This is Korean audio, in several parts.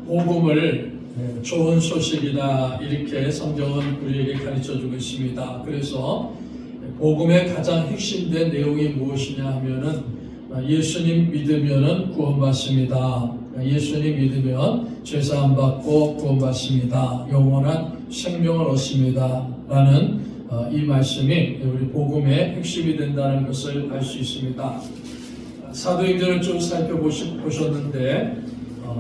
복음을 좋은 소식이다 이렇게 성경은 우리에게 가르쳐주고 있습니다. 그래서 복음의 가장 핵심된 내용이 무엇이냐 하면은 예수님 믿으면은 구원받습니다. 예수님 믿으면 죄사함 받고 구원받습니다. 영원한 생명을 얻습니다. 라는 이 말씀이 우리 복음의 핵심이 된다는 것을 알 수 있습니다. 사도행전을 쭉 살펴보셨는데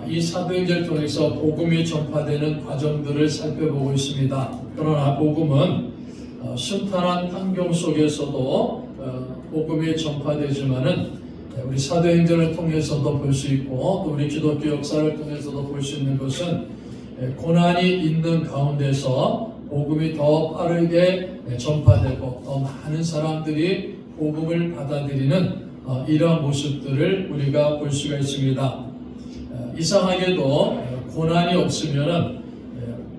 이 사도행전을 통해서 복음이 전파되는 과정들을 살펴보고 있습니다. 그러나 복음은 순탄한 환경 속에서도 복음이 전파되지만은 우리 사도행전을 통해서도 볼 수 있고 또 우리 기독교 역사를 통해서도 볼 수 있는 것은 고난이 있는 가운데서 복음이 더 빠르게 전파되고 더 많은 사람들이 복음을 받아들이는 이러한 모습들을 우리가 볼 수가 있습니다. 이상하게도 고난이 없으면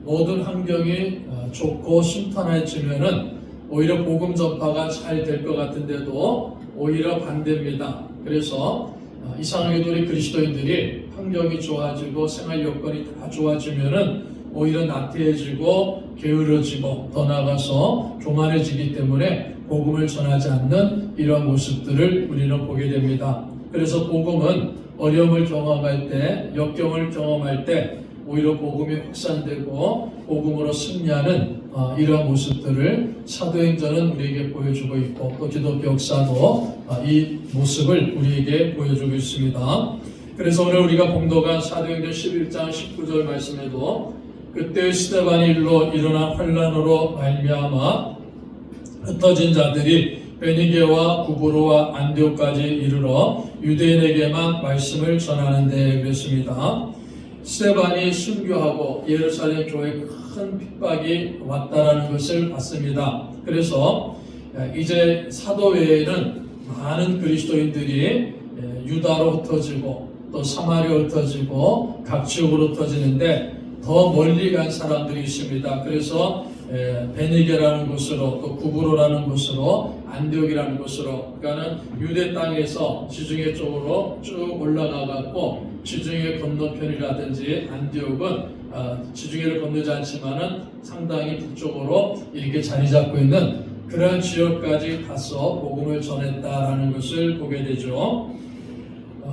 모든 환경이 좋고 순탄해지면 오히려 복음 전파가 잘 될 것 같은데도 오히려 반대입니다. 그래서 이상하게도 우리 그리스도인들이 환경이 좋아지고 생활 여건이 다 좋아지면 오히려 나태해지고 게으러지고 더 나아가서 교만해지기 때문에 복음을 전하지 않는 이러한 모습들을 우리는 보게 됩니다. 그래서 복음은 어려움을 경험할 때, 역경을 경험할 때 오히려 복음이 확산되고 복음으로 승리하는 이러한 모습들을 사도행전은 우리에게 보여주고 있고 또 기독교 역사도 이 모습을 우리에게 보여주고 있습니다. 그래서 오늘 우리가 봉독한 사도행전 11장 19절 말씀에도 그때 스데반의 일로 일어난 환란으로 말미암아 흩어진 자들이 베니게와 구브로와 안디옥까지 이르러 유대인에게만 말씀을 전하는데 그랬습니다. 스데반이 순교하고 예루살렘 교회에 큰 핍박이 왔다라는 것을 봤습니다. 그래서 이제 사도 외에는 많은 그리스도인들이 유다로 흩어지고 또 사마리아로 흩어지고 각 지역으로 흩어지는데 더 멀리 간 사람들이 있습니다. 그래서 베니게라는 곳으로 또 구브로라는 곳으로 안디옥이라는 곳으로 그러니까는 유대 땅에서 지중해 쪽으로 쭉 올라가갖고 지중해 건너편이라든지 안디옥은 지중해를 건너지 않지만은 상당히 북쪽으로 이렇게 자리 잡고 있는 그런 지역까지 가서 복음을 전했다라는 것을 보게 되죠.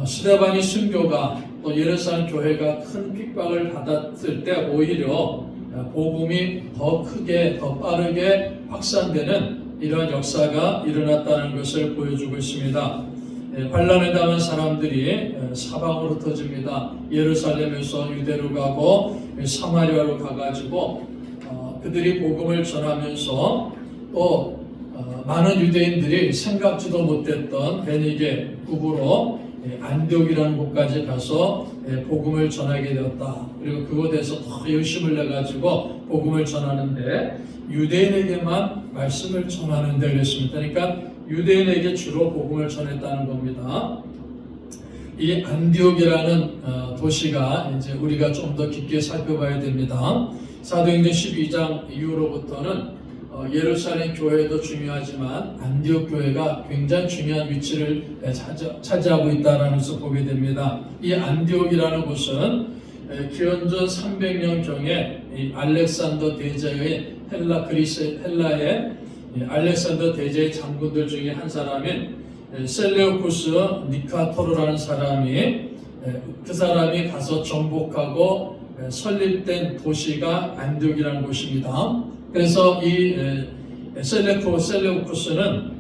스데반이 순교가 또 예루살렘 교회가 큰 핍박을 받았을 때 오히려 복음이 더 크게 더 빠르게 확산되는 이러한 역사가 일어났다는 것을 보여주고 있습니다. 환난을 당한 사람들이 사방으로 흩어집니다. 예루살렘에서 유대로 가고 사마리아로 가가지고 그들이 복음을 전하면서 또 많은 유대인들이 생각지도 못했던 베니게 구브로 안디옥이라는 곳까지 가서 복음을 전하게 되었다. 그리고 그곳에서 더 열심을 내가지고 복음을 전하는데 유대인에게만 말씀을 전하는데 그랬습니다. 그러니까 유대인에게 주로 복음을 전했다는 겁니다. 이 안디옥이라는 도시가 이제 우리가 좀 더 깊게 살펴봐야 됩니다. 사도행전 12장 이후로부터는 예루살렘 교회도 중요하지만 안디옥 교회가 굉장히 중요한 위치를 차지하고 있다는 것을 보게 됩니다. 이 안디옥이라는 곳은 기원전 300년경에 알렉산더 대제의 헬라의 알렉산더 대제의 장군들 중에 한 사람인 셀레우쿠스 니카토르라는 사람이 그 사람이 가서 정복하고 설립된 도시가 안디옥이라는 곳입니다. 그래서 이 셀레우쿠스는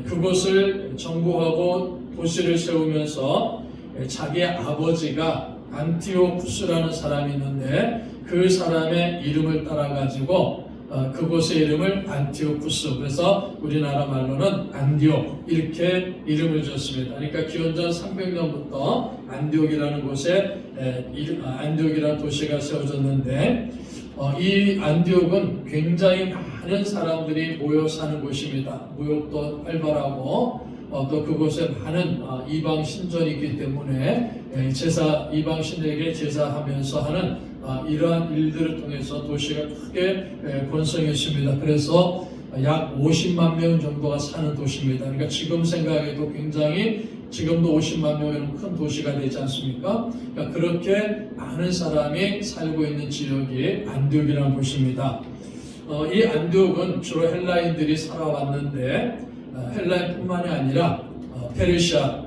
그곳을 정복하고 도시를 세우면서 자기의 아버지가 안티오쿠스라는 사람이 있는데 그 사람의 이름을 따라가지고 그곳의 이름을 안티오쿠스 그래서 우리나라 말로는 안디옥 이렇게 이름을 줬습니다. 그러니까 기원전 300년부터 안디옥이라는 곳에 안디옥이라는 도시가 세워졌는데 이 안디옥은 굉장히 많은 사람들이 모여 사는 곳입니다. 무역도 활발하고 또 그곳에 많은 이방 신전이 있기 때문에 이방 신에게 제사하면서 하는 이러한 일들을 통해서 도시가 크게 번성했습니다. 그래서 약 50만 명 정도가 사는 도시입니다. 그러니까 지금 생각해도 굉장히 지금도 50만 명이면 큰 도시가 되지 않습니까? 그러니까 그렇게 많은 사람이 살고 있는 지역이 안디옥이라는 곳입니다. 이 안디옥은 주로 헬라인들이 살아왔는데 헬라인뿐만이 아니라 페르시아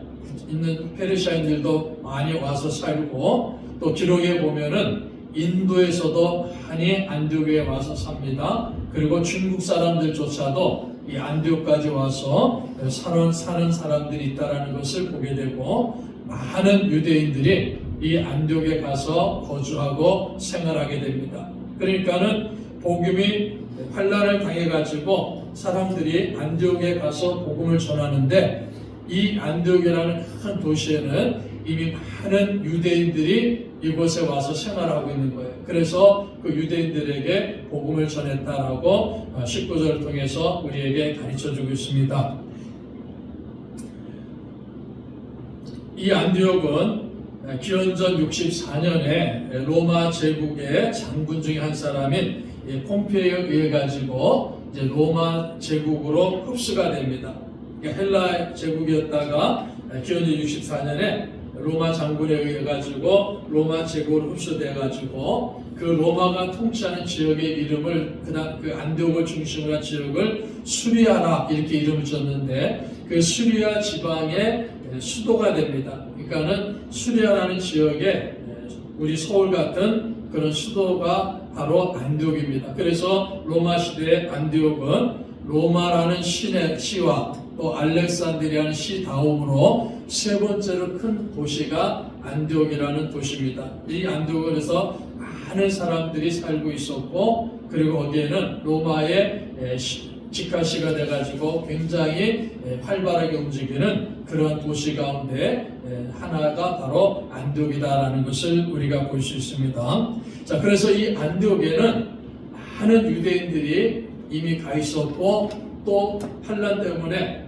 있는 페르시아인들도 많이 와서 살고, 또 기록에 보면은 인도에서도 많이 안디옥에 와서 삽니다. 그리고 중국 사람들조차도 이 안디옥까지 와서 사는 사람들이 있다라는 것을 보게 되고, 많은 유대인들이 이 안디옥에 가서 거주하고 생활하게 됩니다. 그러니까는 복음이 환란을 당해가지고 사람들이 안디옥에 가서 복음을 전하는데, 이 안디옥이라는 큰 도시에는 이미 많은 유대인들이 이곳에 와서 생활하고 있는 거예요. 그래서 그 유대인들에게 복음을 전했다라고 19절을 통해서 우리에게 가르쳐주고 있습니다. 이 안디옥은 기원전 64년에 로마 제국의 장군 중에 한 사람인 폼페이에 의해 가지고 이제 로마 제국으로 흡수가 됩니다. 헬라 제국이었다가 기원전 64년에 로마 장군에 의해 가지고 로마 제국으로 흡수돼 가지고 그 로마가 통치하는 지역의 이름을 그 안디옥을 중심으로 한 지역을 수리아라 이렇게 이름을 줬는데, 그 수리아 지방의 수도가 됩니다. 그러니까는 수리아라는 지역에 우리 서울 같은 그런 수도가 바로 안디옥입니다. 그래서 로마 시대의 안디옥은 로마라는 시와 또 알렉산드리아는 시 다음으로 세 번째로 큰 도시가 안디옥이라는 도시입니다. 이 안디옥은 그래서 많은 사람들이 살고 있었고, 그리고 거기에는 로마의 직화시가 돼가지고 굉장히 활발하게 움직이는 그런 도시 가운데 하나가 바로 안디옥이다라는 것을 우리가 볼 수 있습니다. 자, 그래서 이 안디옥에는 많은 유대인들이 이미 가 있었고, 또 환란 때문에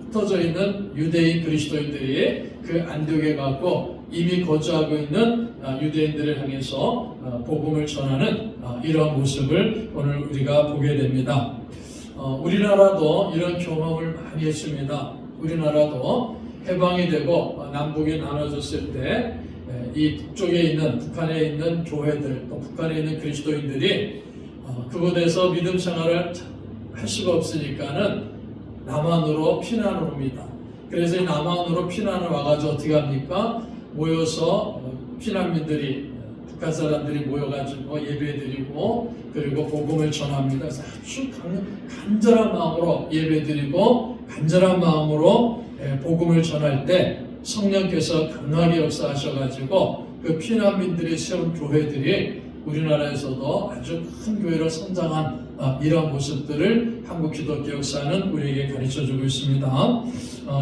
흩어져 있는 유대인 그리스도인들이 그 안디옥에 가고 이미 거주하고 있는 유대인들을 향해서 복음을 전하는 이런 모습을 오늘 우리가 보게 됩니다. 우리나라도 이런 경험을 많이 했습니다. 우리나라도 해방이 되고 남북이 나눠졌을 때 이 북쪽에 있는 북한에 있는 교회들, 또 북한에 있는 그리스도인들이 그곳에서 믿음 생활을 할 수가 없으니까는 남한으로 피난을 옵니다. 그래서 이 남한으로 피난을 와가지고 어떻게 합니까? 모여서 피난민들이, 북한 사람들이 모여가지고 예배드리고 그리고 복음을 전합니다. 그래서 아주 간절한 마음으로 예배드리고 간절한 마음으로 복음을 전할 때 성령께서 강하게 역사하셔가지고 그 피난민들이 세운 교회들이 우리나라에서도 아주 큰 교회로 성장한 이런 모습들을 한국 기독교 역사는 우리에게 가르쳐주고 있습니다.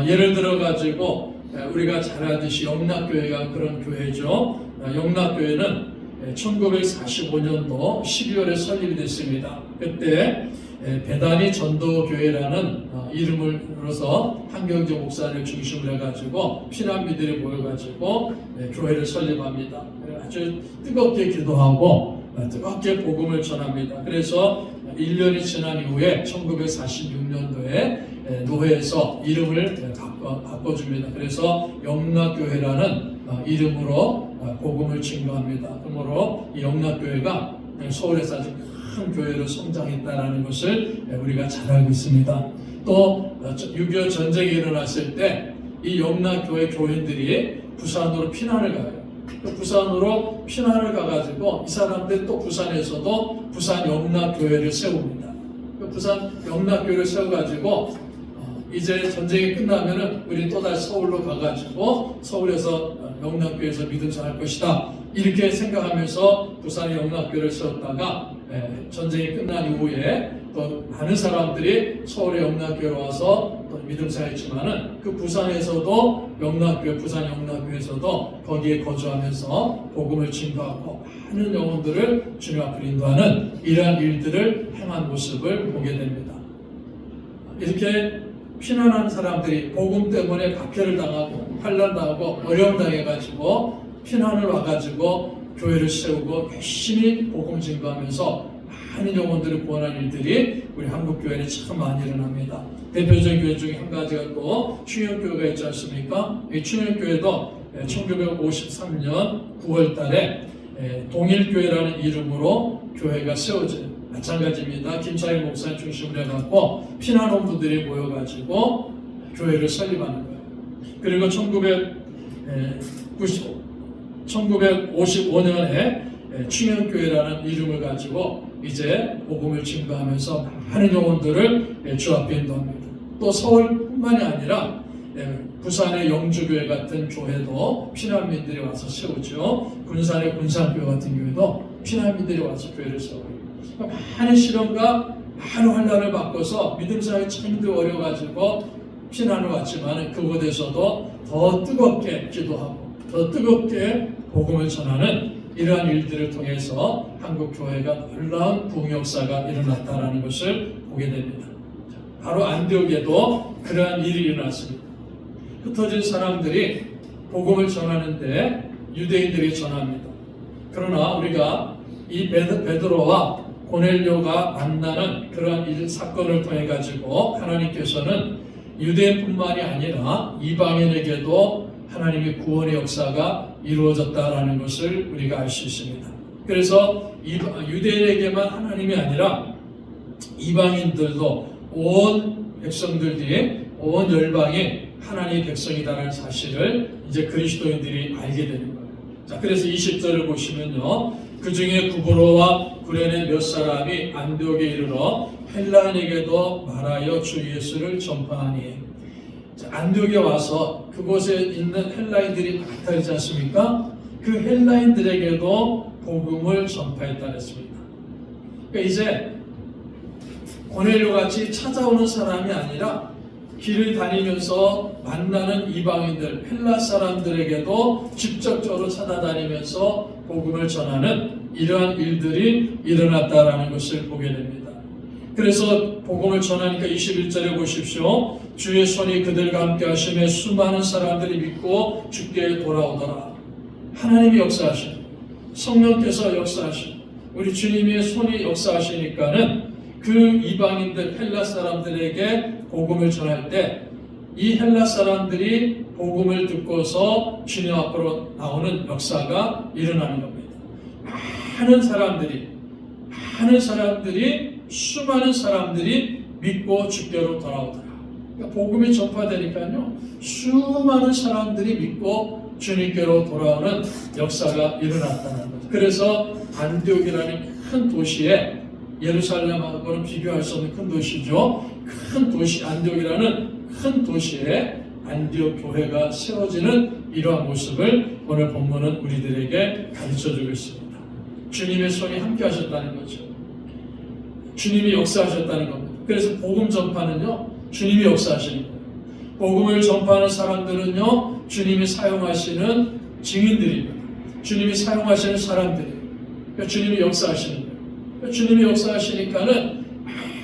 예를 들어가지고 우리가 잘 알듯이 영락교회가 그런 교회죠. 영락교회는 1945년도 12월에 설립이 됐습니다. 그때 배단위 전도교회라는 이름을 들어서 한경재 목사를 중심으로 해가지고 피난민들이 모여가지고 교회를 설립합니다. 아주 뜨겁게 기도하고 뜨겁게 복음을 전합니다. 그래서 1년이 지난 이후에 1946년도에 노회에서 이름을 바꿔줍니다. 그래서 영락교회라는 이름으로 복음을 증거합니다. 그러므로 이 영락교회가 서울에서 아주 큰 교회로 성장했다는 것을 우리가 잘 알고 있습니다. 또 6.25 전쟁이 일어났을 때 이 영락교회 교인들이 부산으로 피난을 가요. 부산으로 피난을 가가지고 이 사람들 또 부산에서도 부산 영락교회를 세웁니다. 부산 영락교회를 세워가지고 이제 전쟁이 끝나면은 우리 또다시 서울로 가가지고 서울에서 영락교회에서 믿음 전할 것이다. 이렇게 생각하면서 부산의 영락교회를 세웠다가 전쟁이 끝난 이후에 또 많은 사람들이 서울의 영락교회로 와서 또 믿음 생활했지만은 그 부산에서도 영락교회, 부산 영락교회에서도 거기에 거주하면서 복음을 증거하고 많은 영혼들을 주님 앞으로 인도하는 이러한 일들을 행한 모습을 보게 됩니다. 이렇게 피난한 사람들이 복음 때문에 박해를 당하고 환난당하고 어려움 당해가지고 피난을 와가지고 교회를 세우고 열심히 복음 증거하면서 많은 영혼들을 구원한 일들이 우리 한국 교회는 참 많이 일어납니다. 대표적인 교회 중에 한 가지가 또 충영교회가 있지 않습니까? 이 충영교회도 1953년 9월 달에 동일교회라는 이름으로 교회가 세워져요. 마찬가지입니다. 김창일 목사님 중심으로 해갖고 피난원분들이 모여가지고 교회를 설립하는 거예요. 그리고 1955년에 충영교회라는 이름을 가지고 이제 복음을 증거하면서 많은 영혼들을 주 앞에 인도합니다. 또 서울뿐만이 아니라 부산의 영주교회 같은 교회도 피난민들이 와서 세우죠. 군산의 군산교회 같은 교회도 피난민들이 와서 교회를 세워요. 많은 시련과 많은 환난을 받고서 믿음 생활이 참 힘들고 어려워가지고 피난을 왔지만 그곳에서도 더 뜨겁게 기도하고 더 뜨겁게 복음을 전하는 이러한 일들을 통해서 한국 교회가 놀라운 부흥 역사가 일어났다는 것을 보게 됩니다. 바로 안디옥에도 그러한 일이 일어났습니다. 흩어진 사람들이 복음을 전하는데 유대인들이 전합니다. 그러나 우리가 이 베드로와 고넬료가 만나는 그러한 사건을 통해 가지고 하나님께서는 유대인뿐만이 아니라 이방인에게도 하나님의 구원의 역사가 이루어졌다라는 것을 우리가 알 수 있습니다. 그래서 유대인에게만 하나님이 아니라 이방인들도 온 백성들이 온 열방이 하나님의 백성이라는 사실을 이제 그리스도인들이 알게 되는 거예요. 자, 그래서 20절을 보시면요. 그 중에 구브로와 구레네 몇 사람이 안디옥에 이르러 헬라인에게도 말하여 주 예수를 전파하니. 자, 안디옥에 와서 그곳에 있는 헬라인들이 많다 있지 않습니까? 그 헬라인들에게도 복음을 전파했다 했습니다. 그러니까 이제 고넬료 같이 찾아오는 사람이 아니라 길을 다니면서 만나는 이방인들, 헬라 사람들에게도 직접적으로 찾아다니면서 복음을 전하는 이러한 일들이 일어났다라는 것을 보게 됩니다. 그래서 복음을 전하니까 21절에 보십시오. 주의 손이 그들과 함께 하심에 수많은 사람들이 믿고 주께 돌아오더라. 하나님이 역사하신, 성령께서 역사하신, 우리 주님의 손이 역사하시니까는 그 이방인들, 헬라 사람들에게 복음을 전할 때 이 헬라 사람들이 복음을 듣고서 주님 앞으로 나오는 역사가 일어나는 겁니다. 수많은 사람들이 믿고 주께로 돌아오더라. 그러니까 복음이 전파되니까요, 수많은 사람들이 믿고 주님께로 돌아오는 역사가 일어났다는 거죠. 그래서 안디옥이라는 큰 도시에, 예루살렘하고는 비교할 수 없는 큰 도시죠. 큰 도시 안디옥이라는 큰 도시에 안디옥 교회가 세워지는 이러한 모습을 오늘 본문은 우리들에게 가르쳐주고 있습니다. 주님의 손이 함께 하셨다는 거죠. 주님이 역사하셨다는 겁니다. 그래서 복음 전파는요, 주님이 역사하시는 거예요. 복음을 전파하는 사람들은요, 주님이 사용하시는 증인들입니다. 주님이 사용하시는 사람들이에요. 그러니까 주님이 역사하시는 거예요. 그러니까 주님이 역사하시니까는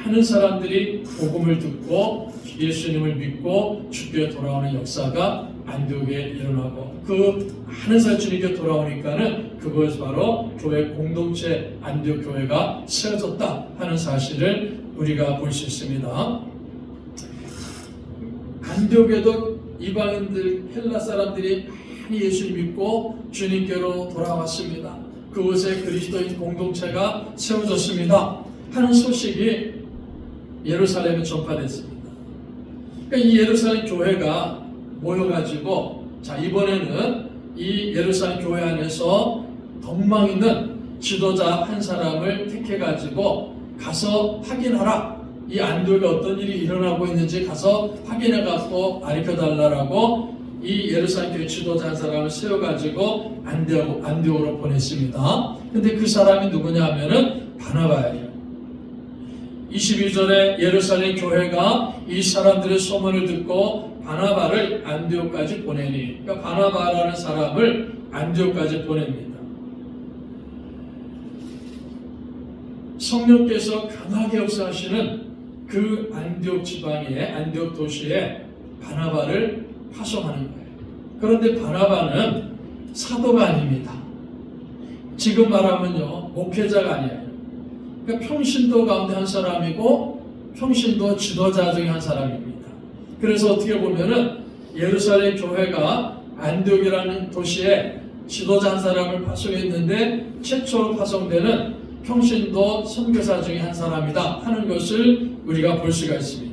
많은 사람들이 복음을 듣고 예수님을 믿고 주께 돌아오는 역사가 안디옥에 일어나고, 그 많은 사람이 주님께 돌아오니까는 그것이 바로 교회 공동체 안디옥 교회가 세워졌다 하는 사실을 우리가 볼 수 있습니다. 안디옥에도 이방인들, 헬라 사람들이 많이 예수를 믿고 주님께로 돌아왔습니다. 그곳에 그리스도인 공동체가 세워졌습니다 하는 소식이 예루살렘에 전파됐습니다. 그러니까 이 예루살렘 교회가 모여가지고, 자, 이번에는 이 예루살렘 교회 안에서 덕망 있는 지도자 한 사람을 택해가지고 가서 확인하라. 이 안디옥에 어떤 일이 일어나고 있는지 가서 확인해가지고 가르쳐달라고 이 예루살렘 교회 지도자 한 사람을 세워가지고 안디옥으로 보냈습니다. 근데 그 사람이 누구냐 하면은 바나바예요. 22절에 예루살렘 교회가 이 사람들의 소문을 듣고 바나바를 안디옥까지 보내니, 그러니까 바나바라는 사람을 안디옥까지 보냅니다. 성령께서 강하게 역사하시는 그 안디옥 지방에, 안디옥 도시에 바나바를 파송하는 거예요. 그런데 바나바는 사도가 아닙니다. 지금 말하면요, 목회자가 아니에요. 그러니까 평신도 가운데 한 사람이고 평신도 지도자 중에 한 사람입니다. 그래서 어떻게 보면은 예루살렘 교회가 안디옥이라는 도시에 지도자 한 사람을 파송했는데 최초로 파송되는 평신도 선교사 중에 한 사람이다 하는 것을 우리가 볼 수가 있습니다.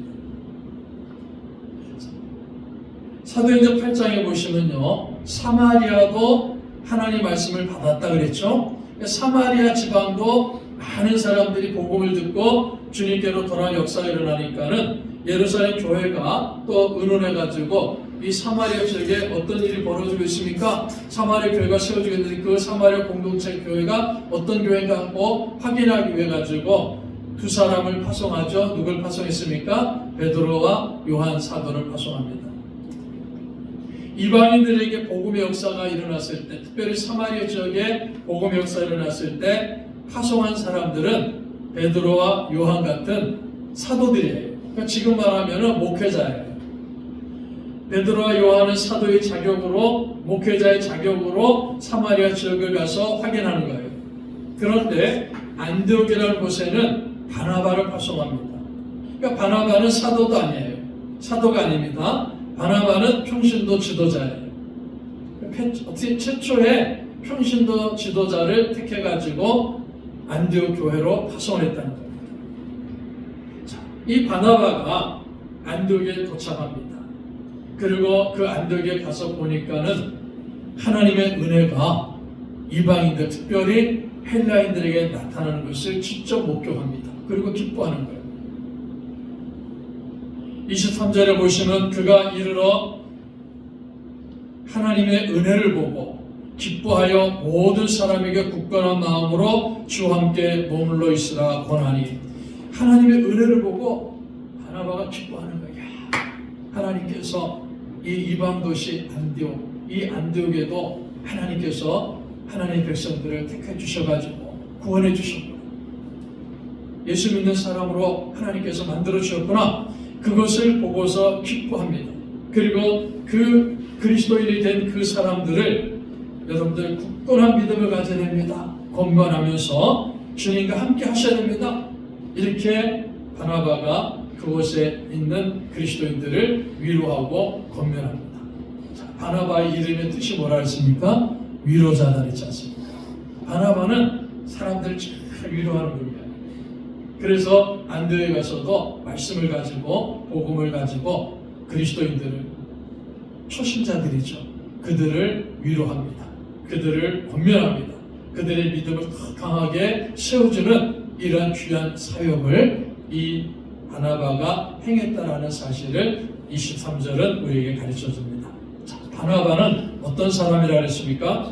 사도행전 8장에 보시면요, 사마리아도 하나님 말씀을 받았다 그랬죠. 사마리아 지방도 많은 사람들이 복음을 듣고 주님께로 돌아온 역사가 일어나니까는 예루살렘 교회가 또 의논해가지고 이 사마리아 지역에 어떤 일이 벌어지고 있습니까? 사마리아 교회가 세워지고 있는데 그 사마리아 공동체 교회가 어떤 교회인가 하고 확인하기 위해 가지고 두 사람을 파송하죠. 누굴 파송했습니까? 베드로와 요한 사도를 파송합니다. 이방인들에게 복음의 역사가 일어났을 때, 특별히 사마리아 지역에 복음의 역사가 일어났을 때 파송한 사람들은 베드로와 요한 같은 사도들이에요. 그러니까 지금 말하면 목회자예요. 베드로와 요한은 사도의 자격으로, 목회자의 자격으로 사마리아 지역을 가서 확인하는 거예요. 그런데 안디옥이라는 곳에는 바나바를 파송합니다. 그러니까 바나바는 사도도 아니에요. 사도가 아닙니다. 바나바는 평신도 지도자예요. 최초에 평신도 지도자를 택해가지고 안디옥 교회로 파송했다는 겁니다. 자, 이 바나바가 안디옥에 도착합니다. 그리고 그 안디옥에 가서 보니까는 하나님의 은혜가 이방인들, 특별히 헬라인들에게 나타나는 것을 직접 목격합니다. 그리고 기뻐하는 거예요. 23절에 보시면 그가 이르러 하나님의 은혜를 보고 기뻐하여 모든 사람에게 굳건한 마음으로 주와 함께 머물러 있으라 권하니, 하나님의 은혜를 보고 바나바가 기뻐하는 거예요. 하나님께서 이 이방 도시 안디옥, 이 안디옥에도 하나님께서 하나님의 백성들을 택해 주셔가지고 구원해 주셨구나. 예수 믿는 사람으로 하나님께서 만들어 주셨구나. 그것을 보고서 기뻐합니다. 그리고 그 그리스도인이 된 그 사람들을 여러분들 굳건한 믿음을 가져야 됩니다. 건강하면서 주님과 함께 하셔야 됩니다. 이렇게 바나바가 그곳에 있는 그리스도인들을 위로하고 권면합니다. 자, 바나바의 이름의 뜻이 뭐라 했습니까? 위로자다 그랬지 않습니까? 바나바는 사람들을 잘 위로하는 분이에요. 그래서 안디옥에 가서도 말씀을 가지고 복음을 가지고 그리스도인들을, 초신자들이죠, 그들을 위로합니다. 그들을 권면합니다. 그들의 믿음을 더 강하게 세워주는 이러한 귀한 사역을 이 바나바가 행했다라는 사실을 23절은 우리에게 가르쳐 줍니다. 자, 바나바는 어떤 사람이라 했습니까?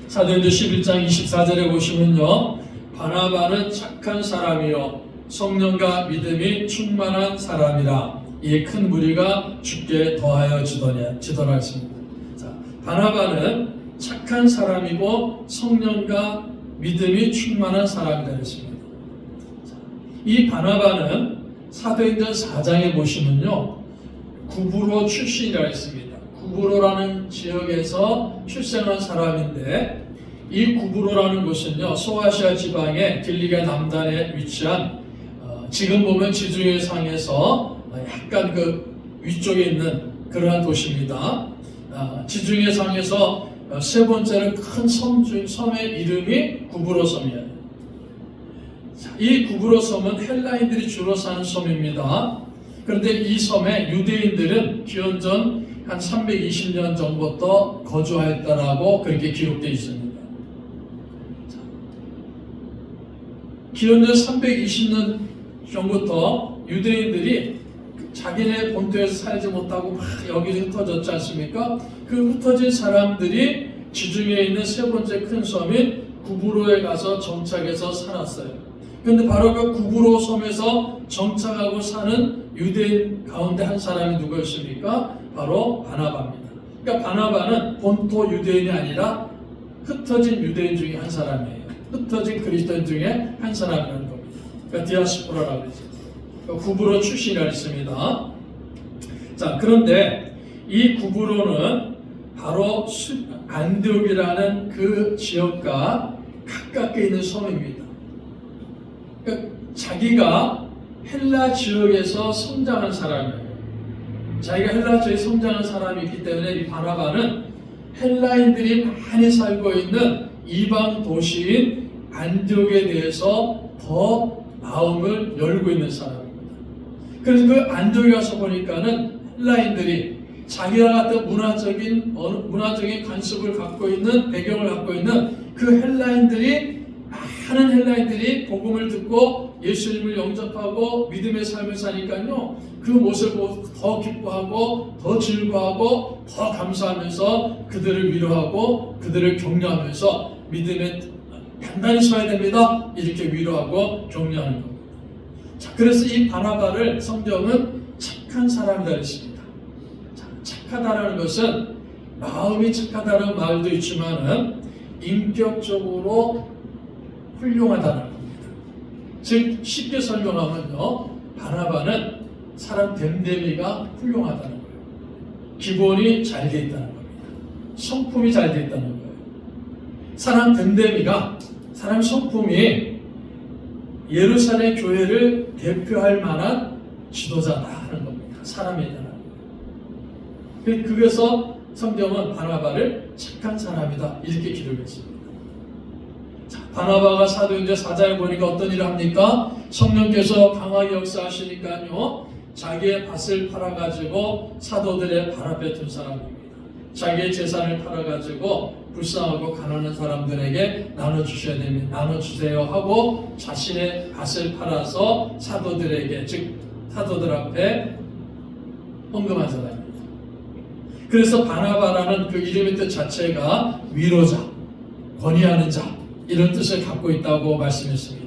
사도행전 11장 24절에 보시면요, 바나바는 착한 사람이요 성령과 믿음이 충만한 사람이라 이에 큰 무리가 주께 더하여 지도라 했습니다. 자, 바나바는 착한 사람이고 성령과 믿음이 충만한 사람이라 했습니다. 자, 이 바나바는 사도행전 4장에 보시면요, 구브로 출신이라 했습니다. 구브로라는 지역에서 출생한 사람인데, 이 구브로라는 곳은요, 소아시아 지방의 길리가 남단에 위치한 지금 보면 지중해 상에서 약간 그 위쪽에 있는 그러한 도시입니다. 지중해 상에서 세 번째는 큰 섬의 이름이 구브로 섬이에요. 이 구브로 섬은 헬라인들이 주로 사는 섬입니다. 그런데 이 섬에 유대인들은 기원전 한 320년 전부터 거주하였다라고 그렇게 기록되어 있습니다. 기원전 320년 전부터 유대인들이 자기네 본토에서 살지 못하고 막 여기저기 흩어졌지 않습니까? 그 흩어진 사람들이 지중해에 있는 세 번째 큰 섬인 구브로에 가서 정착해서 살았어요. 그런데 바로 그 구브로 섬에서 정착하고 사는 유대인 가운데 한 사람이 누구였습니까? 바로 바나바입니다. 그러니까 바나바는 본토 유대인이 아니라 흩어진 유대인 중에 한 사람이에요. 흩어진 그리스도인 중에 한 사람이라는 겁니다. 그러니까 디아스포라라고 하죠. 그러니까 구브로 출신이라 했습니다. 자, 그런데 이 구브로는 바로 안디옥이라는 그 지역과 가깝게 있는 섬입니다. 그러니까 자기가 헬라 지역에서 성장한 사람이에요. 자기가 헬라 지역에 성장한 사람이 있기 때문에 이 바나바는 헬라인들이 많이 살고 있는 이방 도시인 안디옥에 대해서 더 마음을 열고 있는 사람입니다. 그래서 그 안디옥에 가서 보니까는 헬라인들이 자기와 같은 문화적인 관습을 갖고 있는 배경을 갖고 있는 그 많은 헬라인들이 복음을 듣고 예수님을 영접하고 믿음의 삶을 사니까요, 그 모습을 보고 더 기뻐하고 더 즐거워하고 더 감사하면서 그들을 위로하고 그들을 격려하면서 믿음에 단단히 서야 됩니다, 이렇게 위로하고 격려하는 겁니다. 자, 그래서 이 바나바를 성경은 착한 사람이다 했습니다. 착하다라는 것은 마음이 착하다는 말도 있지만은 인격적으로 훌륭하다는 겁니다. 즉 쉽게 설명하면요, 바나바는 사람 됨됨이가 훌륭하다는 거예요. 기본이 잘 돼 있다는 겁니다. 성품이 잘 돼 있다는 거예요. 사람 됨됨이가, 사람 성품이 예루살렘 교회를 대표할 만한 지도자다 하는 겁니다. 사람이다라는 거예요. 그래서 성경은 바나바를 착한 사람이다 이렇게 기록했습니다. 자, 바나바가 사도행전 4장에 보니까 어떤 일을 합니까? 성령께서 강하게 역사하시니까요, 자기의 밭을 팔아가지고 사도들의 발 앞에 둔 사람입니다. 자기의 재산을 팔아가지고 불쌍하고 가난한 사람들에게 나눠주세요 하고 자신의 밭을 팔아서 사도들에게, 즉 사도들 앞에 헌금한 사람입니다. 그래서 바나바라는 그 이름의 뜻 자체가 위로자, 권위하는 자, 이런 뜻을 갖고 있다고 말씀했습니다.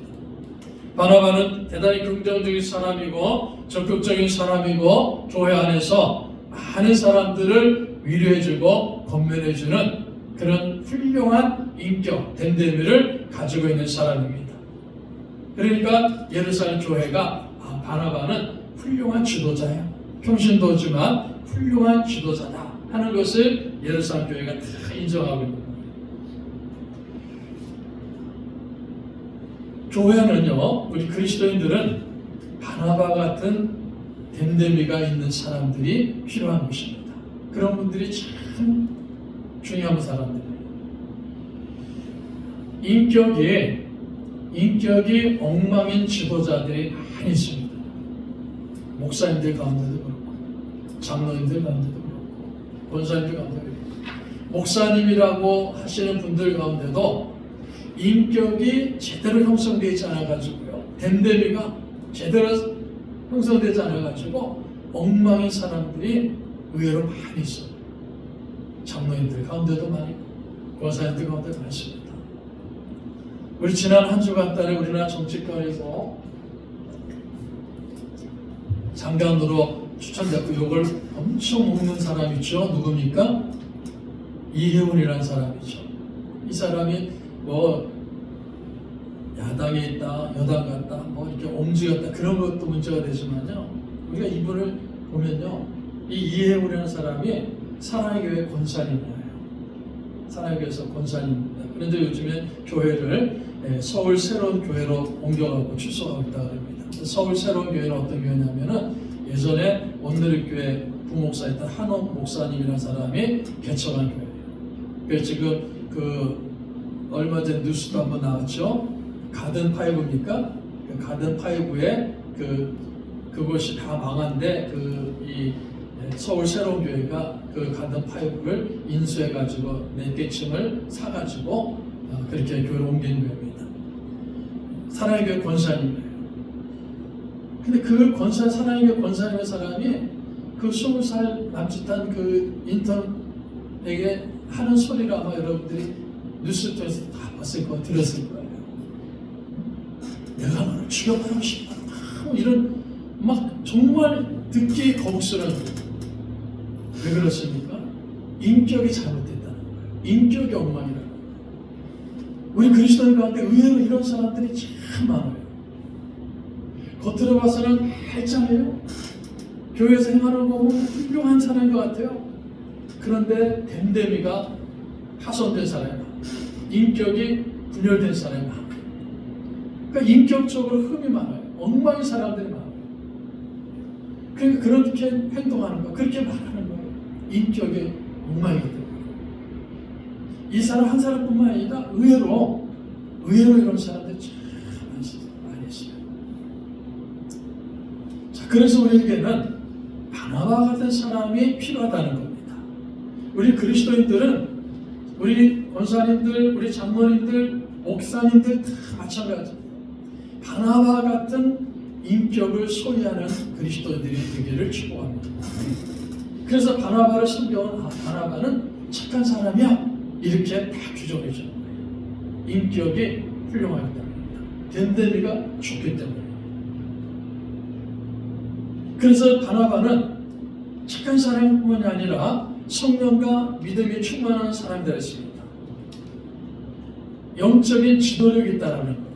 바나바는 대단히 긍정적인 사람이고 적극적인 사람이고 교회 안에서 많은 사람들을 위로해주고 건면해주는 그런 훌륭한 인격, 됨됨이를 가지고 있는 사람입니다. 그러니까 예루살렘 교회가 바나바는 훌륭한 지도자야, 평신도지만 훌륭한 지도자다 하는 것을 예루살렘 교회가 다 인정하고 있는 겁니다. 교회는요, 우리 그리스도인들은 바나바 같은 됨됨이가 있는 사람들이 필요한 것입니다. 그런 분들이 참 중요한 사람들이에요. 인격이 엉망인 지도자들이 많이 있습니다. 목사님들 가운데도 그렇고, 장로님들 가운데도 그렇고, 권사님들 가운데도 그렇고, 목사님이라고 하시는 분들 가운데도 인격이 제대로 형성되지 않아가지고요, 됨됨이가 제대로 형성되지 않아가지고 엉망인 사람들이 의외로 많이 있어요. 장로님들 가운데도 많이 있고, 권사님들 가운데도 많습니다. 우리 지난 한 주간 달에 우리나라 정치권에서 장관으로 추천됐고 욕을 엄청 먹는 사람 있죠. 누굽니까? 이혜훈이라는 사람이죠. 이 사람이 뭐 야당에 있다, 여당 같다, 뭐 이렇게 옴지였다, 그런 것도 문제가 되지만요, 우리가 이분을 보면요, 이 이혜훈이라는 사람이 사랑의 교회 권사님이에요. 사랑의 교회에서 권사님입니다. 그런데 요즘에 교회를 서울 새로운 교회로 옮겨가고 출소하고 있다고 합니다. 서울 새로운 교회는 어떤 교회냐면은 예전에 온누리교회 부목사였던 한옥 목사님이라는 사람이 개척한 교회예요. 그래서 지금 얼마 전 뉴스도 한번 나왔죠. 가든 파이브입니까? 그 가든 파이브에 그곳이 다 망한데 이 서울 새로운 교회가 그 가든 파이브를 인수해가지고 4개 층을 사가지고 그렇게 교회를 옮긴 교회입니다. 사랑의 교회 권사님이에요. 근데 그 사랑의 교회 권사님의 사람이 그 20살 남짓한 그 인턴에게 하는 소리를 아마 여러분들이 뉴스 통해서 다 봤을 거예요, 들었을 거예요. 내가 너를 죽여버리고 싶다. 이런 막 정말 듣기 거북스러운. 왜 그렇습니까? 인격이 잘못됐다는 거예요. 인격이 엉망이라는 거예요. 우리 그리스도인 가운데 의외로 이런 사람들이 참 많아요. 겉으로 봐서는 말짱해요. 교회에서 행하는 거 보면 훌륭한 사람인 것 같아요. 그런데 됨됨이가 파손된 사람이에요. 인격이 분열된 사람이 많아요. 그러니까 인격적으로 흠이 많아요. 엉망인 사람들이 많아요. 그러니까 그렇게 행동하는 거, 그렇게 말하는 거예요. 인격의 엉망이기 때문에. 이 사람 한 사람뿐만 아니라 의외로 이런 사람들이 참 많이 있어요. 자, 그래서 우리에게는 바나바 같은 사람이 필요하다는 겁니다. 우리 그리스도인들은, 우리 권사님들, 우리 장로님들, 목사님들 다 마찬가지입니다. 바나바 같은 인격을 소유하는 그리스도인들이 되기를 축복합니다. 그래서 바나바를 성경은 바나바는 착한 사람이야 이렇게 다 규정해 주는 거예요. 인격이 훌륭하기 때문입니다. 됨됨이가 좋기 때문에. 그래서 바나바는 착한 사람뿐만이 아니라 성령과 믿음이 충만한 사람들이었습니다. 영적인 지도력이 있다는 거예요.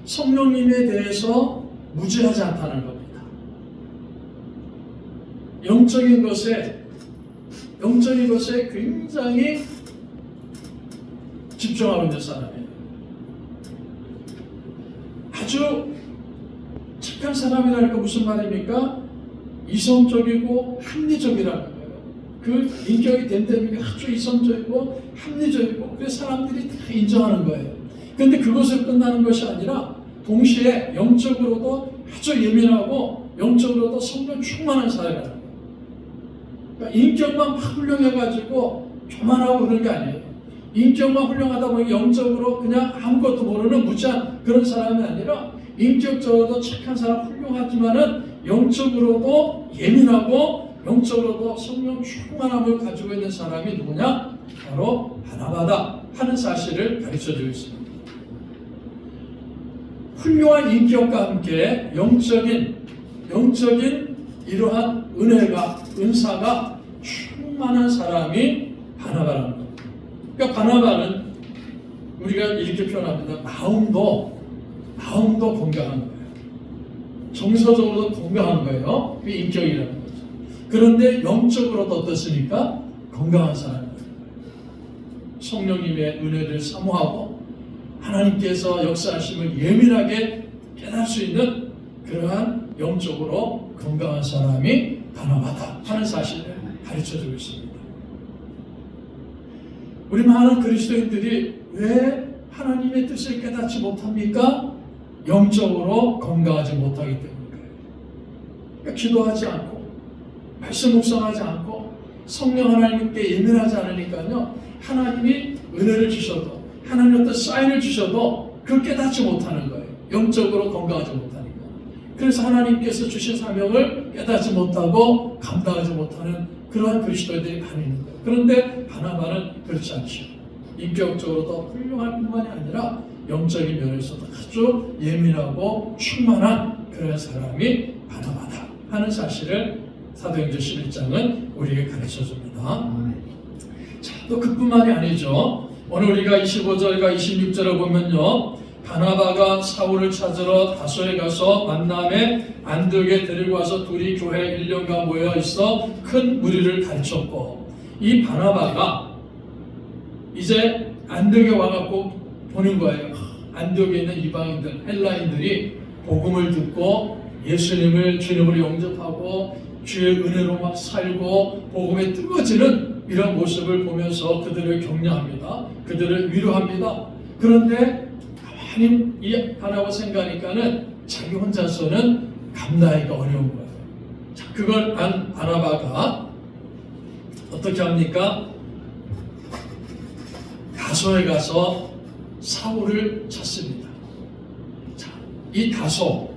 성령님에 대해서 무지하지 않다는 겁니다. 영적인 것에 굉장히 집중하고 있는 사람이에요. 아주 착한 사람이라는 거 무슨 말입니까? 이성적이고 합리적이라는 거예요. 그 인격이 됨됨이가 아주 이성적이고 합리적이고 그래서 사람들이 다 인정하는 거예요. 그런데 그것을 끝나는 것이 아니라 동시에 영적으로도 아주 예민하고 영적으로도 성령 충만한 사람이라는 거예요. 그러니까 인격만 막 훌륭해가지고 교만하고 그런 게 아니에요. 인격만 훌륭하다 보니 영적으로 그냥 아무것도 모르는 무지한 그런 사람이 아니라 인격적으로도 착한 사람 훌륭하지만은 영적으로도 예민하고 영적으로도 성령 충만함을 가지고 있는 사람이 누구냐? 바로 바나바다 하는 사실을 가르쳐주고 있습니다. 훌륭한 인격과 함께 영적인 이러한 은사가 충만한 사람이 바나바라는 겁니다. 그러니까 바나바는 우리가 이렇게 표현합니다. 마음도 건강한 거예요. 정서적으로도 건강한 거예요. 그게 인격이라는 거죠. 그런데 영적으로도 어떻습니까? 건강한 사람이에요. 성령님의 은혜를 사모하고 하나님께서 역사하심을 예민하게 깨달을 수 있는 그러한 영적으로 건강한 사람이 바나바다 하는 사실을 가르쳐주고 있습니다. 우리 많은 그리스도인들이 왜 하나님의 뜻을 깨닫지 못합니까? 영적으로 건강하지 못하기 때문이에요. 그러니까 기도하지 않고 말씀 묵상하지 않고 성령 하나님께 예민하지 않으니까요. 하나님이 은혜를 주셔도 하나님 어떤 사인을 주셔도 그걸 깨닫지 못하는 거예요. 영적으로 건강하지 못하니까. 그래서 하나님께서 주신 사명을 깨닫지 못하고 감당하지 못하는 그러한 그리스도인들이 많이 있는 거예요. 그런데 바나바는 그렇지 않죠. 인격적으로도 훌륭할 뿐만이 아니라 영적인 면에서도 아주 예민하고 충만한 그런 사람이 바나바다 하는 사실을 사도행전 11장은 우리에게 가르쳐줍니다. 자, 또 그뿐만이 아니죠. 오늘 우리가 25절과 26절을 보면요. 바나바가 사울을 찾으러 다소에 가서 만남에 안디옥에 데리고 와서 둘이 교회 1년간 모여 있어 큰 무리를 가르쳤고, 이 바나바가 이제 안디옥에 와갖고 보는 거예요. 안디옥에 있는 이방인들, 헬라인들이 복음을 듣고 예수님을 주님으로 영접하고 주의 은혜로 막 살고 복음에 뜨거워지는 이런 모습을 보면서 그들을 격려합니다. 그들을 위로합니다. 그런데 가만히 이 바나바 생각하니까는 자기 혼자서는 감당하기가 어려운 거예요. 자, 그걸 안 바나바가 어떻게 합니까? 다소에 가서 사울을 찾습니다. 자, 이 다소,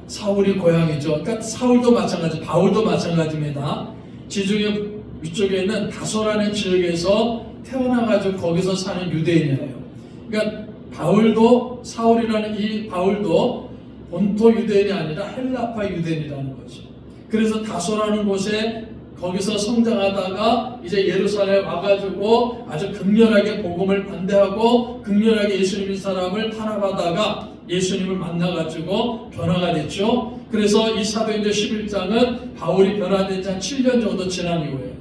사울이 고향이죠. 그러니까 사울도 마찬가지, 바울도 마찬가지입니다. 지중해 위쪽에 있는 다소라는 지역에서 태어나가지고 거기서 사는 유대인이에요. 그러니까 바울도, 사울이라는 이 바울도 본토 유대인이 아니라 헬라파 유대인이라는 거죠. 그래서 다소라는 곳에 거기서 성장하다가 이제 예루살렘에 와가지고 아주 극렬하게 복음을 반대하고 극렬하게 예수님의 사람을 탄압하다가 예수님을 만나가지고 변화가 됐죠. 그래서 이 사도행전 11장은 바울이 변화된 지 한 7년 정도 지난 이후에,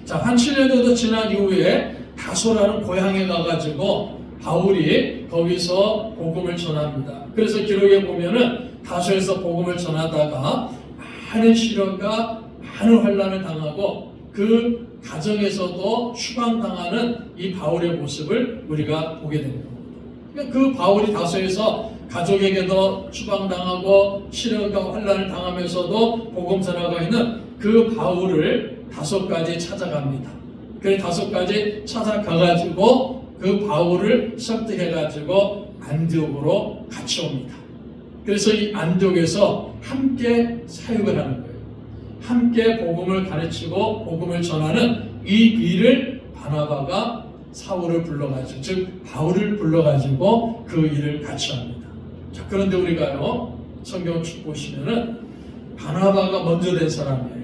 자, 한 7년 정도 지난 이후에 다소라는 고향에 가가지고 바울이 거기서 복음을 전합니다. 그래서 기록에 보면은 다소에서 복음을 전하다가 많은 시련과 많은 환난을 당하고 그 가정에서도 추방당하는 이 바울의 모습을 우리가 보게 됩니다. 그 바울이 다소에서 가족에게도 추방당하고 시련과 환난을 당하면서도 복음 전하고 있는 그 바울을 다소까지 찾아갑니다. 그래서 다소까지 찾아가가지고 그 바울을 설득해가지고 안디옥으로 같이 옵니다. 그래서 이 안디옥에서 함께 사역을 하는 거예요. 함께 복음을 가르치고 복음을 전하는 이 일을 바나바가 사울을 불러가지고, 즉 바울을 불러가지고 그 일을 같이 합니다. 자, 그런데 우리가요 성경 쭉 보시면은 바나바가 먼저 된 사람이에요.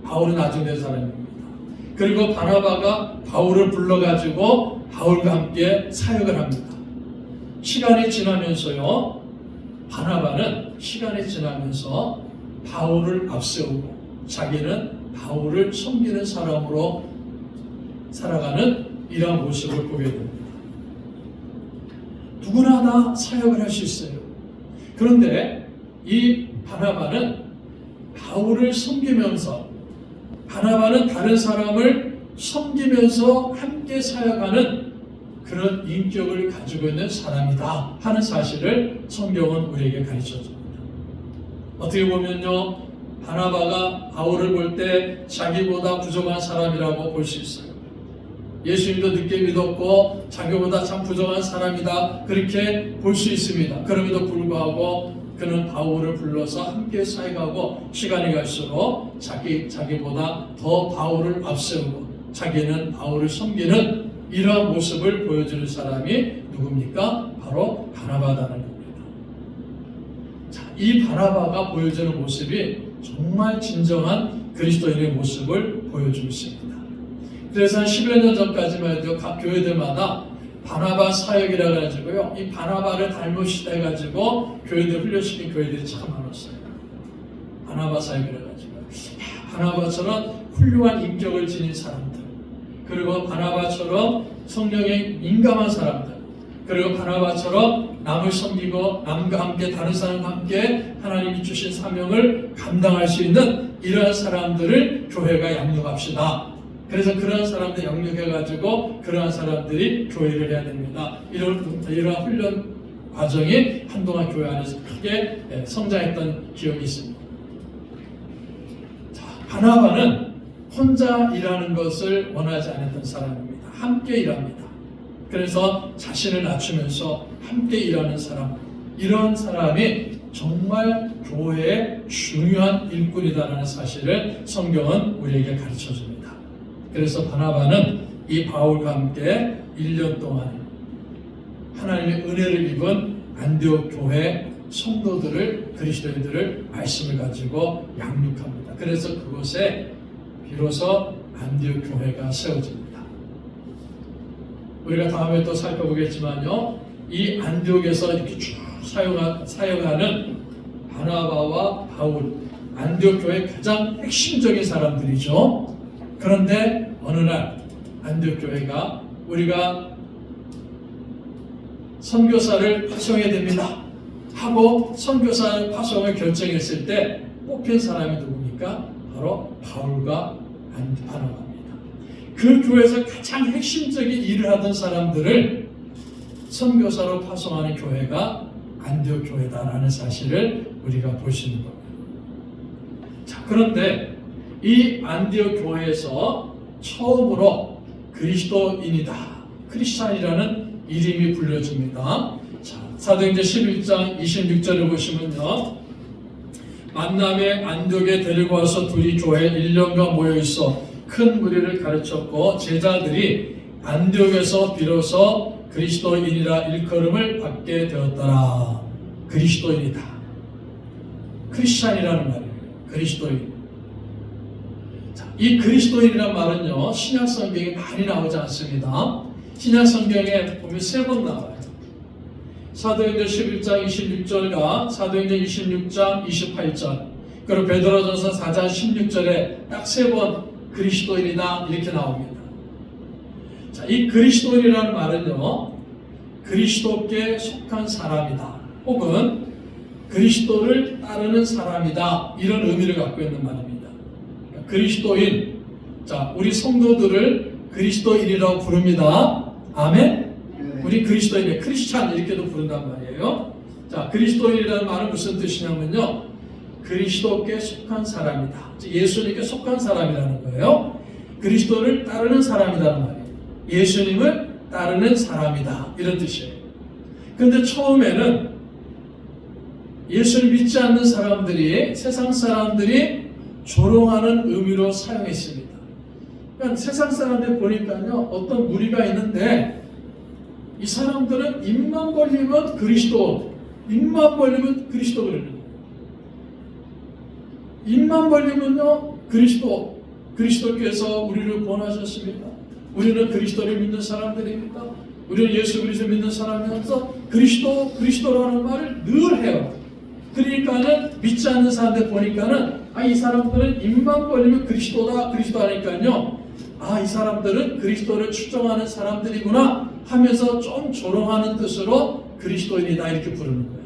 바울은 나중에 된 사람입니다. 그리고 바나바가 바울을 불러가지고 바울과 함께 사역을 합니다. 시간이 지나면서요 바나바는 시간이 지나면서 바울을 앞세우고 자기는 바울을 섬기는 사람으로 살아가는 이러한 모습을 보게 됩니다. 누구나 다 사역을 할 수 있어요. 그런데 이 바나바는 바울을 섬기면서, 바나바는 다른 사람을 섬기면서 함께 사역하는 그런 인격을 가지고 있는 사람이다 하는 사실을 성경은 우리에게 가르쳐줍니다. 어떻게 보면요 바나바가 바울을 볼 때 자기보다 부족한 사람이라고 볼 수 있어요. 예수님도 늦게 믿었고 자기보다 참 부족한 사람이다 그렇게 볼 수 있습니다. 그럼에도 불구하고 그는 바울을 불러서 함께 사역하고 시간이 갈수록 자기보다 더 바울을 앞세우고 자기는 바울을 섬기는 이러한 모습을 보여주는 사람이 누굽니까? 바로 바나바라는 겁니다. 자, 이 바나바가 보여주는 모습이 정말 진정한 그리스도인의 모습을 보여주고 있습니다. 그래서 한 10여 년 전까지만 해도 각 교회들마다 바나바 사역이라 가지고요. 이 바나바를 닮으시다 해가지고 교회들 훈련시킨 교회들이 참 많았어요. 바나바 사역이라 가지고 바나바처럼 훌륭한 인격을 지닌 사람들, 그리고 바나바처럼 성령에 민감한 사람들, 그리고 바나바처럼 남을 섬기고 남과 함께 다른 사람과 함께 하나님이 주신 사명을 감당할 수 있는 이러한 사람들을 교회가 양육합시다. 그래서 그러한 사람들 영역해가지고 그러한 사람들이 교회를 해야 됩니다. 이러한 훈련 과정이 한동안 교회 안에서 크게 성장했던 기억이 있습니다. 자, 바나바는 혼자 일하는 것을 원하지 않았던 사람입니다. 함께 일합니다. 그래서 자신을 낮추면서 함께 일하는 사람, 이런 사람이 정말 교회의 중요한 일꾼이다라는 사실을 성경은 우리에게 가르쳐줍니다. 그래서 바나바는 이 바울과 함께 1년 동안 하나님의 은혜를 입은 안디옥 교회 성도들을, 그리스도인들을 말씀을 가지고 양육합니다. 그래서 그곳에 비로소 안디옥 교회가 세워집니다. 우리가 다음에 또 살펴보겠지만요, 이 안디옥에서 이렇게 쭉 사용하는 바나바와 바울, 안디옥 교회의 가장 핵심적인 사람들이죠. 그런데 어느 날 안디옥 교회가 우리가 선교사를 파송해야 됩니다 하고 선교사 파송을 결정했을 때 뽑힌 사람이 누굽니까? 바로 바울과 바나바입니다. 그 교회에서 가장 핵심적인 일을 하던 사람들을 선교사로 파송하는 교회가 안디옥 교회다라는 사실을 우리가 볼 수 있는 겁니다. 자, 그런데 이 안디옥 교회에서 처음으로 그리스도인이다, 크리스찬이라는 이름이 불려집니다. 자, 사도행전 11장 26절을 보시면요, 만남에 안디옥에 데리고 와서 둘이 교회에 1년간 모여있어 큰 무리를 가르쳤고 제자들이 안디옥에서 비로소 그리스도인이라 일컬음을 받게 되었더라. 그리스도인이다, 크리스찬이라는 말이에요. 그리스도인. 이 그리스도인이라는 말은요, 신약 성경에 많이 나오지 않습니다. 신약 성경에 보면 3번 나와요. 사도행전 11장 26절과 사도행전 26장 28절, 그리고 베드로전서 4장 16절에 딱 3번 그리스도인이다 이렇게 나옵니다. 자, 이 그리스도인이라는 말은요, 그리스도께 속한 사람이다, 혹은 그리스도를 따르는 사람이다, 이런 의미를 갖고 있는 말입니다. 그러니까 그리스도인, 자, 우리 성도들을 그리스도인이라고 부릅니다. 아멘? 우리 그리스도인의 크리스찬 이렇게도 부른단 말이에요. 자, 그리스도인이라는 말은 무슨 뜻이냐면요, 그리스도께 속한 사람이다, 예수님께 속한 사람이라는 거예요. 그리스도를 따르는 사람이라는 말이에요. 예수님을 따르는 사람이다, 이런 뜻이에요. 그런데 처음에는 예수를 믿지 않는 사람들이, 세상 사람들이 조롱하는 의미로 사용했습니다. 그러니까 세상 사람들 보니까요, 어떤 무리가 있는데 이 사람들은 입만 벌리면 그리스도, 입만 벌리면 그리스도 그러는 거예요. 입만 벌리면요, 그리스도, 그리스도께서 우리를 구원하셨습니다. 우리는 그리스도를 믿는 사람들입니다. 우리는 예수 그리스도 믿는 사람이면서 그리스도, 그리스도라는 말을 늘 해요. 그러니까는 믿지 않는 사람들 보니까는 이 사람들은 입만 벌리면 그리스도다, 그리스도 하니까요, 이 사람들은 그리스도를 추종하는 사람들이구나 하면서 좀 조롱하는 뜻으로 그리스도인이다 이렇게 부르는 거예요.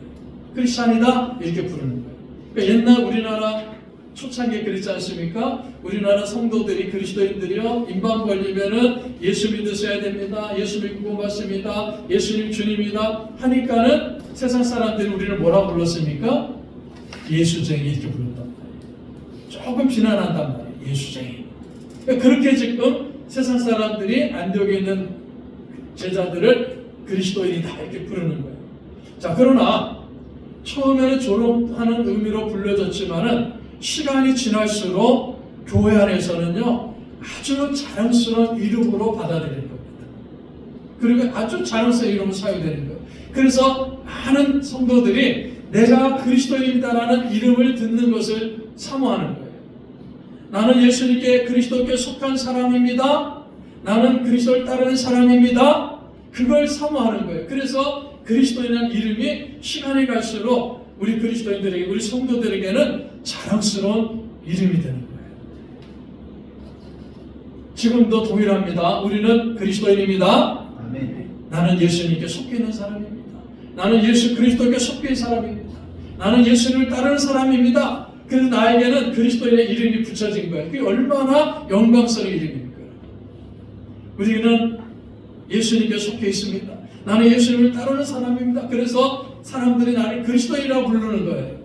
크리스찬이다 이렇게 부르는 거예요. 그러니까 옛날 우리나라 초창기에 그랬지 않습니까? 우리나라 성도들이, 그리스도인들이요, 입만 벌리면은 예수 믿으셔야 됩니다, 예수 믿고 구원받습니다, 예수님 주님이다 하니까는 세상 사람들이 우리를 뭐라 불렀습니까? 예수쟁이 이렇게 불렀단 말이에요. 조금 비난한단 말이에요. 예수쟁이. 그러니까 그렇게 지금 세상 사람들이 안디옥에 있는 제자들을 그리스도인이다 이렇게 부르는 거예요. 자, 그러나 처음에는 조롱하는 의미로 불려졌지만은 시간이 지날수록 교회 안에서는요, 아주 자랑스러운 이름으로 받아들이는 겁니다. 그리고 아주 자랑스러운 이름으로 사용되는 거예요. 그래서 많은 성도들이 내가 그리스도인이다라는 이름을 듣는 것을 사모하는 거예요. 나는 예수님께, 그리스도께 속한 사람입니다. 나는 그리스도를 따르는 사람입니다. 그걸 사모하는 거예요. 그래서 그리스도인이라는 이름이 시간이 갈수록 우리 그리스도인들에게, 우리 성도들에게는 자랑스러운 이름이 되는 거예요. 지금도 동일합니다. 우리는 그리스도인입니다. 아멘. 나는 예수님께 속해 있는 사람입니다. 나는 예수 그리스도께 속해 있는 사람입니다. 나는 예수님을 따르는 사람입니다. 그래서 나에게는 그리스도인의 이름이 붙여진 거예요. 그게 얼마나 영광스러운 이름입니까? 우리는 예수님께 속해 있습니다. 나는 예수님을 따르는 사람입니다. 그래서 사람들이 나를 그리스도인이라고 부르는 거예요.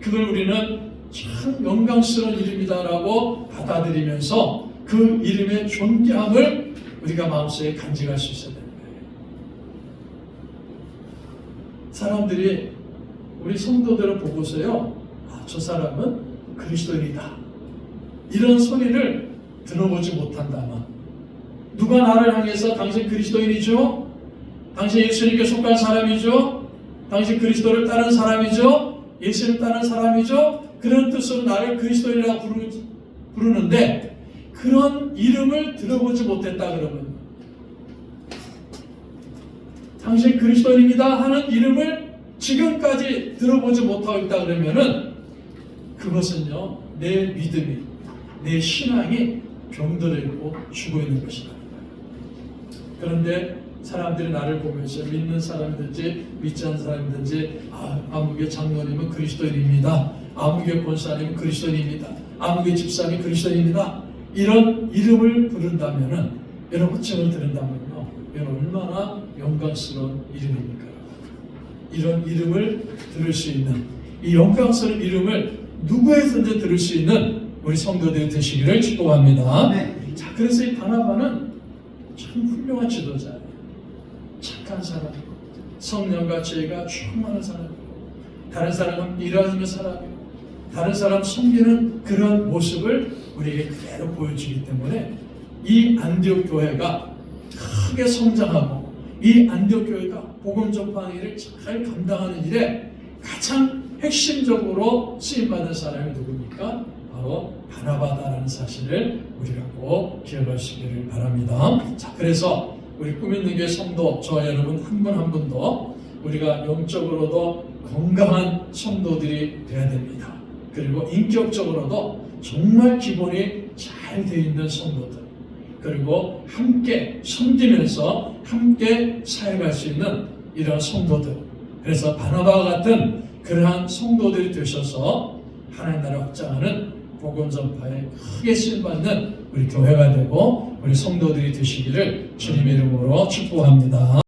그걸 우리는 참 영광스러운 이름이다라고 받아들이면서 그 이름의 존귀함을 우리가 마음속에 간직할 수 있어야 되는 거예요. 사람들이 우리 성도들을 보고서요, 저 사람은 그리스도인이다, 이런 소리를 들어보지 못한다면, 누가 나를 향해서 당신 그리스도인이죠? 당신 예수님께 속한 사람이죠? 당신 그리스도를 따르는 사람이죠? 예수를 따르는 사람이죠? 그런 뜻으로 나를 그리스도인이라고 부르는데 그런 이름을 들어보지 못했다 그러면, 당신 그리스도인입니다 하는 이름을 지금까지 들어보지 못하고 있다 그러면은 그것은요, 내 믿음이, 내 신앙이 병들어있고 죽어 있는 것이다. 그런데 사람들이 나를 보면서 믿는 사람이든지 믿지 않는 사람이든지 아무개 장로님은 그리스도인입니다, 아무개 권사님은 그리스도인입니다, 아무개 집사님 그리스도인입니다, 이런 이름을 부른다면은, 여러분 호칭을 들은다면요, 여러분 얼마나 영광스러운 이름입니까? 이런 이름을 들을 수 있는, 이 영광스러운 이름을 누구에서든지 들을 수 있는 우리 성도들이 되시기를 축복합니다. 네. 자, 그래서 이 바나바는 참 훌륭한 지도자예요. 착한 사람이고 성령과 지혜가 충만한 사람이고 다른 사람은 일하는 사람이고 다른 사람 섬기는 그런 모습을 우리에게 그대로 보여주기 때문에 이 안디옥 교회가 크게 성장하고 이 안디옥 교회가 복음 전파하는 일을 잘 감당하는 일에 가장 핵심적으로 쓰임받은 사람이 누굽니까? 바로 바나바다라는 사실을 우리가 꼭 기억하시기를 바랍니다. 자, 그래서 우리 꿈있는 교회 성도, 저와 여러분 한 분 한 분도 우리가 영적으로도 건강한 성도들이 되어야 됩니다. 그리고 인격적으로도 정말 기본이 잘 되어 있는 성도들, 그리고 함께 섬기면서 함께 사역할 수 있는 이러한 성도들, 그래서 바나바와 같은 그러한 성도들이 되셔서 하나님 나라 확장하는 복음 전파에 크게 쓰임받는 우리 교회가 되고 우리 성도들이 되시기를 주님의 이름으로 축복합니다.